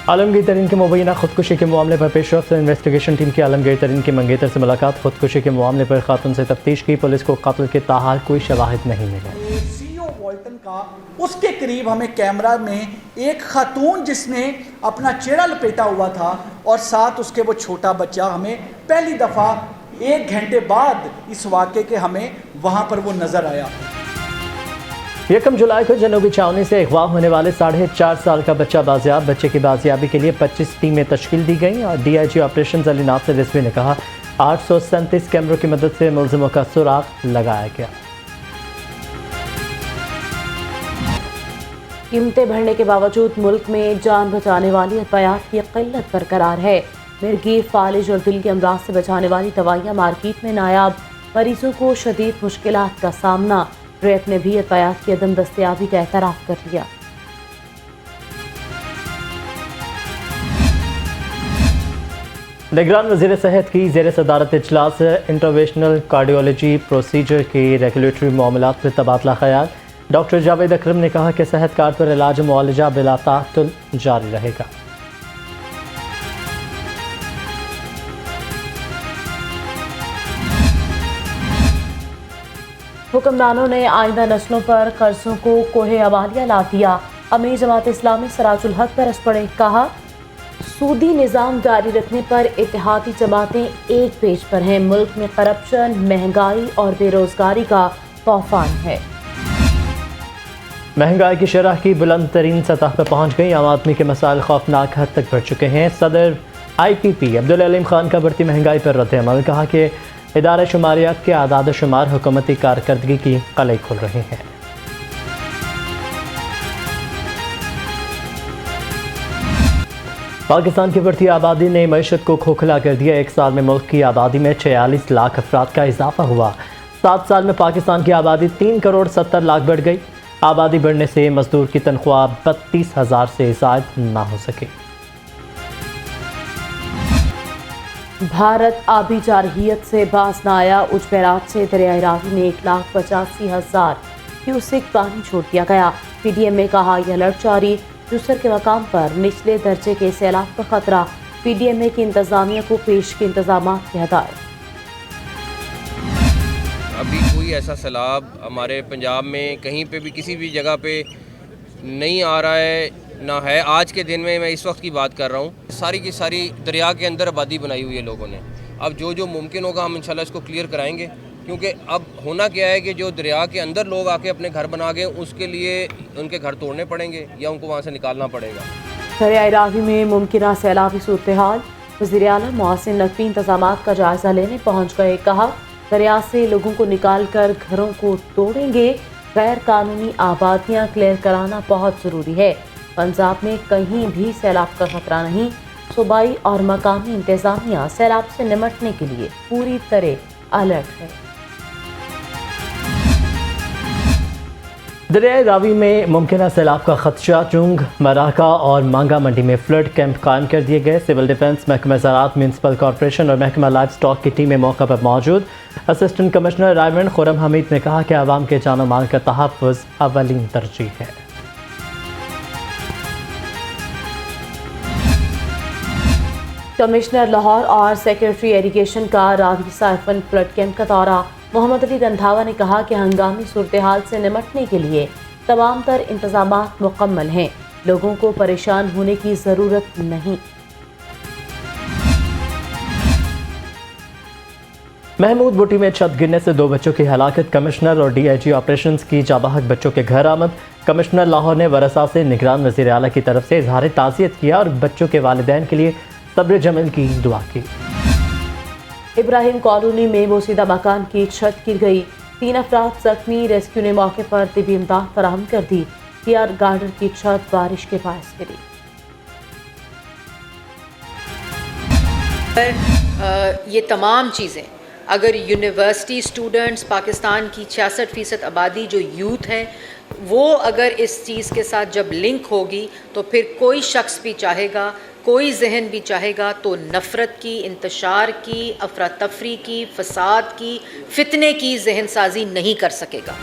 आलमगीर तरीन की मुबैना खुदकुशी के मामले पर पेशरफ्त। इन्वेस्टिगेशन टीम की आलमगीर तरीन की मंगेतर से मुलाकात। खुदकुशी के मामले पर खातून से तफ्तीश की। पुलिस को कत्ल के ताहाल कोई शवाहिद नहीं मिले। सीईओ वॉल्टन का उसके करीब हमें कैमरा में एक खातून जिसने अपना चेहरा लपेटा हुआ था और साथ उसके वो छोटा बच्चा हमें पहली दफ़ा 1 घंटे बाद इस वाक़े के हमें वहाँ पर वो नज़र आया। 1 जुलाई को जनूबी छावनी से अगवा होने वाले 4.5 साल का बच्चा बाजियाब। बच्चे की बाजियाबी के लिए 25 टीमें तश्कील दी गईं और DIG ऑपरेशन अली नासिर रिजवी ने कहा 837 कैमरों की मदद से मुलजिमों का सुराग लगाया गया। कीमतें बढ़ने के बावजूद मुल्क में जान बचाने वाली अद्वियात की किल्लत बरकरार है। मिर्गी, फालिज और दिल के अमराज से बचाने वाली दवाइयाँ मार्केट में नायाब। मरीजों को शदीद मुश्किलात का सामना। रैप ने भी अद्वियात की अदम दस्तयाबी का एतराफ़ कर लिया। निगरान वज़ीर सेहत की ज़ेर सदारत इजलास इंटरवेंशनल कार्डियोलॉजी प्रोसीजर के रेगुलेटरी मामलात पर तबादला ख्याल। डॉक्टर जावेद अकरम ने कहा कि सेहतकार पर इलाज मुआलजा बिला ताअत्तुल जारी रहेगा। हुक्मरानों ने आइंदा नस्लों पर कर्जों को कोहे अवालिया ला दिया। अमीर जमात इस्लामी सराजुल हक बरस पड़े। कहा सूदी निज़ाम जारी रखने पर इत्तेहादी जमातें एक पेज पर हैं। मुल्क में करप्शन, महंगाई और बेरोजगारी का तूफान है। महंगाई की शरह की बुलंद तरीन सतह पर पहुँच गई। आम आदमी के मसाइल खौफनाक हद तक बढ़ चुके हैं। सदर IPP अब्दुल अलीम खान का बढ़ती महंगाई पर रद्द-ए-अमल। कहा कि इदारे शुमारियात के आदाद शुमार हुकूमती कारकर्दगी की कलई खोल रहे हैं। पाकिस्तान की बढ़ती आबादी ने मईशत को खोखला कर दिया। 1 साल में मुल्क की आबादी में 46 लाख अफराद का इजाफा हुआ। 7 साल में पाकिस्तान की आबादी 3 करोड़ 70 लाख बढ़ गई। आबादी बढ़ने से मजदूर की तनख्वाह 32,000 से ज़ायद ना हो सके। भारत आबी जारहियत से बाज न आया। उजबेरात से दरियाई रावी में 1,85,000 क्यूसेक पानी छोड़ दिया गया। PDM में कहा यह अलर्ट जारी। दूसर के मकाम पर निचले दर्जे के सैलाब का खतरा। PDM की इंतजामिया को पेश के इंतजाम की हदायत। अभी कोई ऐसा सैलाब हमारे पंजाब में कहीं पे भी किसी भी जगह पे नहीं आ रहा है ना है। आज के दिन में मैं इस वक्त की बात कर रहा हूँ, सारी की सारी दरिया के अंदर आबादी बनाई हुई है लोगों ने। अब जो जो मुमकिन होगा हम इंशाल्लाह इसको क्लियर कराएंगे, क्योंकि अब होना क्या है कि जो दरिया के अंदर लोग आके अपने घर बना गए उसके लिए उनके घर तोड़ने पड़ेंगे या उनको वहाँ से निकालना पड़ेगा। दरियाई रावी में मुमकिन सैलाबी सूरत हाल। वज़ीर आला मुहसिन नकवी इंतजामात का जायजा लेने पहुँच गए। कहा दरिया से लोगों को निकाल कर घरों को तोड़ेंगे। गैर कानूनी आबादियाँ क्लियर कराना बहुत ज़रूरी है। पंजाब में कहीं भी सैलाब का खतरा नहीं। सूबाई और मकामी इंतजामिया सैलाब से निमटने के लिए पूरी तरह अलर्ट है। दरियाई रावी में मुमकिन सैलाब का खदशा। चुंग, मराका और मांगा मंडी में फ्लड कैंप कायम कर दिए गए। सिविल डिफेंस, महकमा ज़राअत, म्यूनसिपल कॉरपोरेशन और महकमा लाइफ स्टॉक की टीमें मौका पर मौजूद। Assistant commissioner Raymond Khurram Hamid ने कहा कि आवाम के जान और माल का तहफ़्फ़ुज़ अव्वलीन तरजीह है। कमिश्नर लाहौर और सेक्रेटरी एरीगेशन का रावी साइफन फ्लड कैंप का दौरा। मोहम्मद अली रंधावा ने कहा कि हंगामी सूरत हाल से निमटने के लिए तमाम तर इंतजामात मुकम्मल हैं। लोगों को परेशान होने की ज़रूरत नहीं। महमूद बुटी में छत गिरने से 2 बच्चों की हलाकत। कमिश्नर और DIG ऑपरेशंस की जाबाहक बच्चों के घर आमद। कमिश्नर लाहौर ने वरसा से निगरान वज़ीर आला की तरफ से इजहार ताज़ियत किया और बच्चों के वालिदैन के लिए सब्र जमल की दुआ की। इब्राहिम कॉलोनी में बोसीदा मकान की छत गिर गई। 3 अफराद जख्मी। रेस्क्यू ने मौके पर तिबी इमदाद फराहम कर दी। PR गार्डन की छत बारिश के बायस गिरी। ये तमाम चीज़ें अगर यूनिवर्सिटी स्टूडेंट्स, पाकिस्तान की 66% आबादी जो यूथ है, वो अगर इस चीज़ के साथ जब लिंक होगी तो फिर कोई शख्स भी चाहेगा, कोई जहन भी चाहेगा तो नफ़रत की, इंतशार की, अफरा तफरी की, फसाद की, फितने की जहन साजी नहीं कर सकेगा।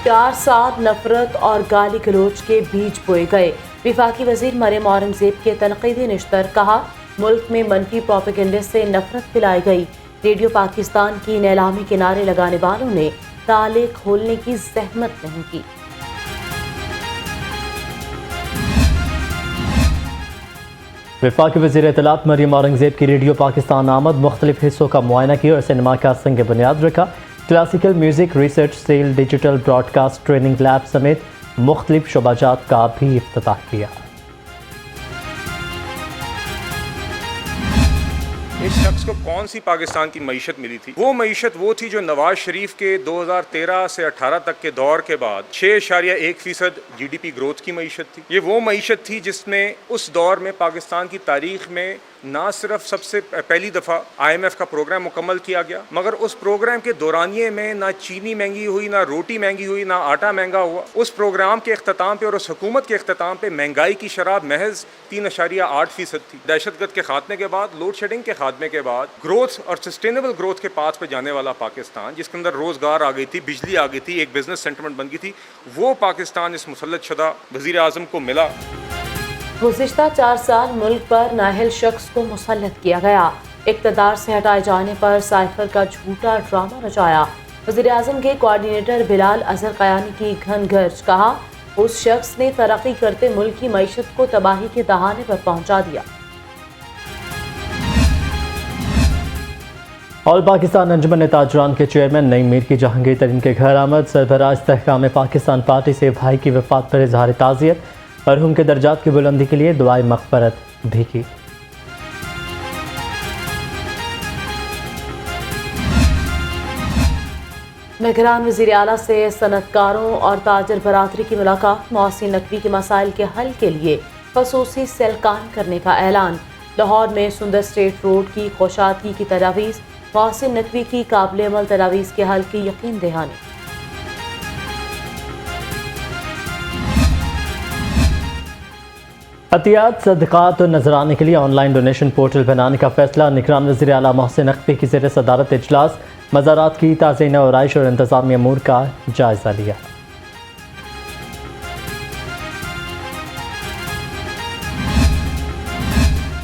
4 साल नफरत और गाली गलोच के बीज बोए गए। वफाकी वजीर मरियम औरंगजेब के तनकीदी निश्तर कहा, मुल्क में मनफी प्रोपेगेंडे से नफरत फैलाई गई। रेडियो पाकिस्तान की नीलामी के नारे लगाने वालों ने ताले खोलने की जहमत नहीं की। वफाकी वज़ीर इत्तलात मरियम औरंगजेब की रेडियो पाकिस्तान आमद मुख्तलिफ हिस्सों का मुआयना किया और सिनेमा का संग बुनियाद रखा। Classical music research cell, digital broadcast training lab समेत मुख्तलिफ शोबाजात का भी इफ्तिताह किया। इस शख्स को कौन सी पाकिस्तान की मईशत मिली थी? वो मईशत वो थी जो नवाज शरीफ के 2013 से 18 तक के दौर के बाद 6.1% GDP ग्रोथ की मईशत थी। ये वो मईशत थी जिसने उस दौर में पाकिस्तान की तारीख में ना सिर्फ सबसे पहली दफ़ा IMF का प्रोग्राम मुकम्मल किया गया, मगर उस प्रोग्राम के दौरानिए में ना चीनी महंगी हुई, ना रोटी महंगी हुई, ना आटा महंगा हुआ। उस प्रोग्राम के अख्ताम पे और उस हुकूमत के अख्ताम पे महंगाई की शरह महज 3.8% थी। दहशतगर्द के खात्मे के बाद, लोड शेडिंग के खात्मे के बाद ग्रोथ और सस्टेनेबल ग्रोथ के पाथ पे जाने वाला पाकिस्तान, जिसके अंदर रोज़गार आ गई थी, बिजली आ गई थी, एक बिजनेस सेंटिमेंट बन गई थी, वो पाकिस्तान इस मुसल्लत शुदा वज़ीर आज़म को मिला। गुज़िश्ता 4 साल मुल्क पर नाअहल शख्स को मुसल्लत किया गया। इक़्तिदार से हटाए जाने पर साइफर का झूठा ड्रामा रचाया। वज़ीर आज़म के कोऑर्डिनेटर बिलाल अज़हर क़यानी की घन गर्ज, कहा उस शख्स ने तरक्की करते मुल्क की मईशत को तबाही के दहाने पर पहुंचा दिया। ऑल पाकिस्तान अंजुमन ताजरान के चेयरमैन नईम मीर की जहांगीर तरीन के घर आमद। सरबराह इस्तेहकाम पाकिस्तान पार्टी से भाई की वफात पर इजहार ताज़ियत, मरहूम के दर्जात की बुलंदी के लिए दुआए मग़फ़रत भी की। निगरान वज़ीर आला से सनतकारों और ताजर बरादरी की मुलाकात। मोहसिन नकवी के मसाइल के हल के लिए ख़ुसूसी सेल कायम करने का ऐलान। लाहौर में सुंदर स्ट्रीट रोड की खुशादगी की तजावीज़। मोहसिन नकवी की काबिल अमल तजावीज़ के हल की यकीन दहानी। अतियात, सदक़ात और नजराने के लिए ऑनलाइन डोनेशन पोर्टल बनाने का फैसला। निगरान वज़ीर आला मोहसिन नकवी की ज़ेर सदारत इजलास मज़ारात की ताज़ा नौआराइश और इंतज़ामी अमूर का जायज़ा लिया।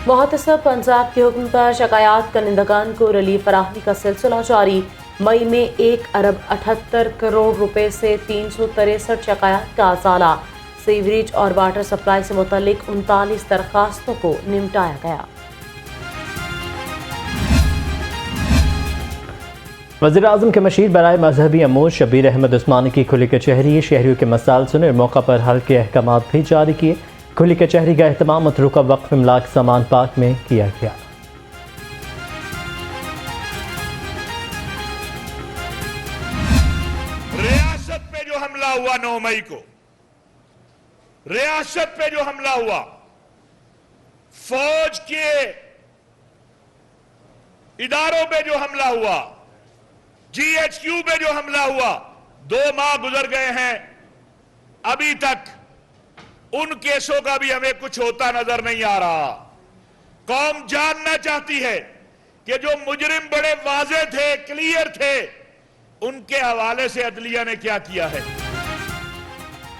मुहतसिब पंजाब के हुक्म पर शिकायत करनिंदगान को रिलीफ फराहमी का सिलसिला जारी। मई में 1 अरब 78 करोड़ रुपए से 363 शिकायत का असाला। सीवरेज और वाटर सप्लाई से मुतल्लिक 39 दरखास्तों को निपटाया गया। वज़ीर आज़म के मशीर बराए मजहबी अमूर शबीर अहमद उस्मानी की खुली कचहरी। शहरियों के मसाइल सुने और मौका पर हल के अहकाम भी जारी किए। खुली कचहरी का एहतमाम मतरूका वक्फ इमलाक सामान पार्क में किया गया। रियासत पे जो हमला हुआ 9 मई को, रियासत पे जो हमला हुआ, फौज के इदारों पे जो हमला हुआ, GHQ पे जो हमला हुआ, 2 माह गुजर गए हैं, अभी तक उन केसों का भी हमें कुछ होता नजर नहीं आ रहा। कौम जानना चाहती है कि जो मुजरिम बड़े वाज़े थे, क्लियर थे, उनके हवाले से अदलिया ने क्या किया है।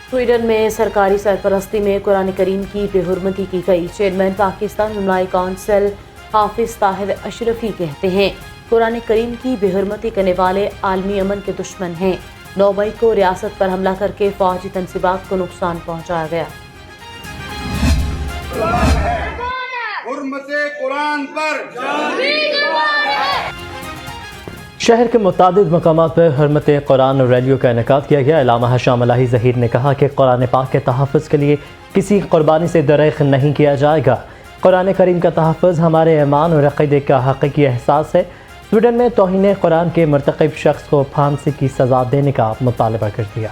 स्वीडन में सरकारी सरपरस्ती में कुरान करीम की बेहुरमती की गई। चेयरमैन पाकिस्तान उलमाए काउंसिल हाफिज ताहिर अशरफी कहते हैं कुरान करीम की बेहुरमती करने वाले आलमी अमन के दुश्मन हैं। 9 मई को रियासत पर हमला करके फौजी तनसीबात को नुकसान पहुंचाया गया। शहर के मुतादिद मकामात पर हुर्मत कुरान और रैलियों का इनेकाद किया गया। अल्लामा हशाम अलाही ज़हीर ने कहा कि कुरान पाक के तहफ़्फ़ुज़ के लिए किसी कुर्बानी से दरेख नहीं किया जाएगा। कुरान करीम का तहफ़्फ़ुज़ हमारे ईमान और अक़ीदे का हक़ीक़ी एहसास है। स्वीडन में तौहीन कुरान के मर्तकब शख्स को फांसी की सज़ा देने का मुतालबा कर दिया।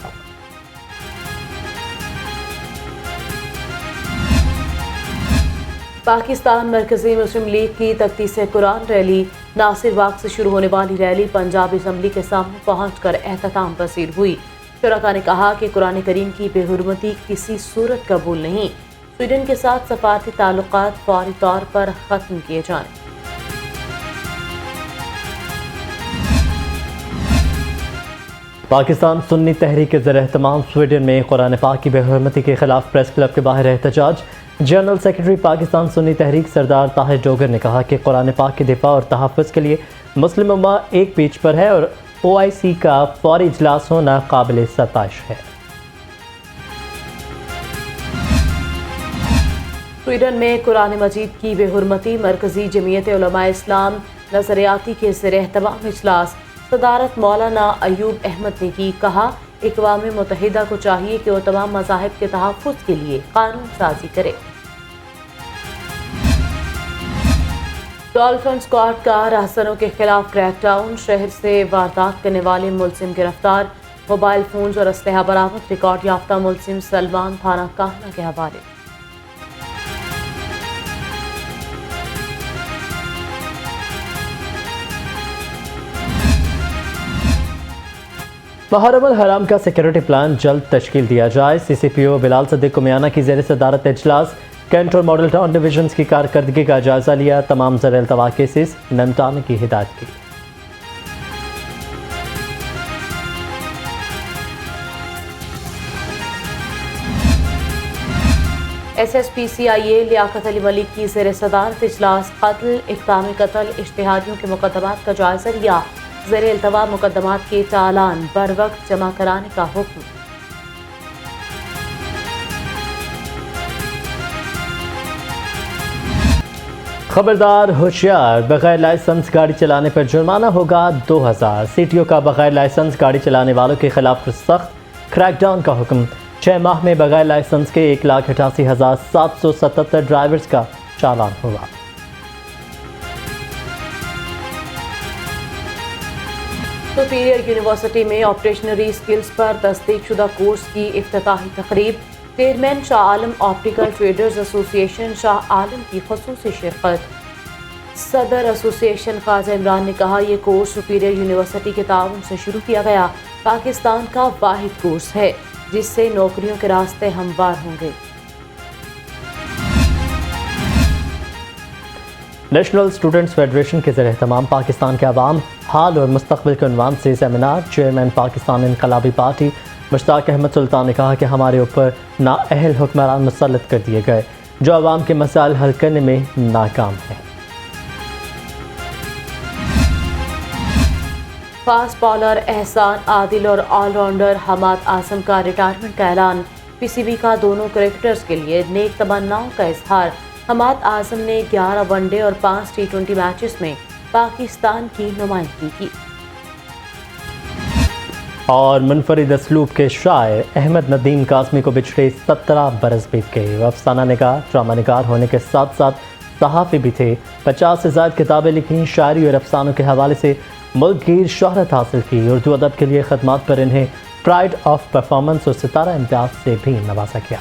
पाकिस्तान मरकज़ी मुस्लिम लीग की तख्तीस कुरान रैली। नासिर बाग से शुरू होने वाली रैली पंजाब असम्बली के सामने पहुंचकर एहतमाम पसीर हुई। शुरका ने कहा कि कुरान करीम की बेहुरमती किसी सूरत कबूल नहीं। स्वीडन के साथ सफारती ताल्लुकात फौरी तौर पर ख़त्म किए जाएं। پاکستان سنی تحریک کے زیر اہتمام سویڈن میں قرآن پاک کی بے حرمتی کے خلاف پریس کلب کے باہر احتجاج۔ جنرل سیکرٹری پاکستان سنی تحریک سردار طاہر ڈوگر نے کہا کہ قرآن پاک کے دفاع اور تحفظ کے لیے مسلم امہ ایک پیج پر ہے اور OIC کا فوری اجلاس ہونا قابل ستائش ہے۔ سویڈن میں قرآن مجید کی بے حرمتی، مرکزی جمعیت علماء اسلام نظریاتی کے زیر اہتمام اجلاس صدارت مولانا ایوب احمد نے کی۔ کہا اقوام متحدہ کو چاہیے کہ وہ تمام مذاہب کے تحفظ کے لیے قانون سازی کرے۔ ڈولفن اسکواڈ کا رہزنوں کے خلاف کریک ڈاؤن، شہر سے واردات کرنے والے ملزم گرفتار، موبائل فونز اور اسلحہ برآمد، ریکارڈ یافتہ ملزم سلمان تھانہ کاہنہ کے حوالے۔ محرم الحرام کا سیکیورٹی پلان جلد تشکیل دیا جائے۔ CCPO بلال صدیق کمیانہ کی زیر صدارت اجلاس۔ کینٹ اور ماڈل ٹاؤن ڈویژنز کی کارکردگی کا جائزہ لیا، تمام زیر التوا کیسز نمٹانے کی ہدایت کی۔ SSPCIA لیاقت علی ملک کی زیر صدارت اجلاس۔ قتل، اقدام قتل، اشتہادیوں کے مقدمات کا جائزہ لیا، زیر التوا مقدمات کے چالان بروقت جمع کرانے کا حکم۔ خبردار ہوشیار، بغیر لائسنس گاڑی چلانے پر جرمانہ ہوگا 2000۔ CTO کا بغیر لائسنس گاڑی چلانے والوں کے خلاف سخت کریک ڈاؤن کا حکم۔ 6 ماہ میں بغیر لائسنس کے 1,88,777 ڈرائیورز کا چالان ہوا۔ سپیریئر یونیورسٹی میں آپریشنری سکلز پر تصدیق شدہ کورس کی افتتاحی تقریب۔ Chairman Shah Alam optical traders ایسوسی ایشن شاہ عالم کی خصوصی شرکت۔ صدر ایسوسی ایشن خواجہ عمران نے کہا یہ کورس سپیریئر یونیورسٹی کے تعاون سے شروع کیا گیا پاکستان کا واحد کورس ہے جس سے نوکریوں کے راستے ہموار ہوں گے۔ نیشنل اسٹوڈنٹس فیڈریشن کے زیر اہتمام پاکستان کے عوام حال اور مستقبل کے عنوان سے سیمینار۔ چیئرمین پاکستان انقلابی پارٹی مشتاق احمد سلطان نے کہا کہ ہمارے اوپر نااہل حکمران مسلط کر دیے گئے جو عوام کے مسائل حل کرنے میں ناکام ہیں۔ فاسٹ بالر احسان عادل اور آل راؤنڈر حماد اعظم کا ریٹائرمنٹ کا اعلان۔ PCB کا دونوں کرکٹرز کے لیے نیک تمناؤں کا اظہار۔ حماد اعظم نے 11 ون ڈے اور 5 T20 میچز میں پاکستان کی نمائندگی کی۔ اور منفرد اسلوب کے شاعر احمد ندیم قاسمی کو بچھڑے 17 برس بیت گئے۔ وہ افسانہ نگار، ڈرامہ نگار ہونے کے ساتھ ساتھ صحافی بھی تھے۔ 50 سے زائد کتابیں لکھیں، شاعری اور افسانوں کے حوالے سے ملک گیر شہرت حاصل کی۔ اردو ادب کے لیے خدمات پر انہیں پرائڈ آف پرفارمنس اور ستارہ امتیاز سے بھی نوازا گیا۔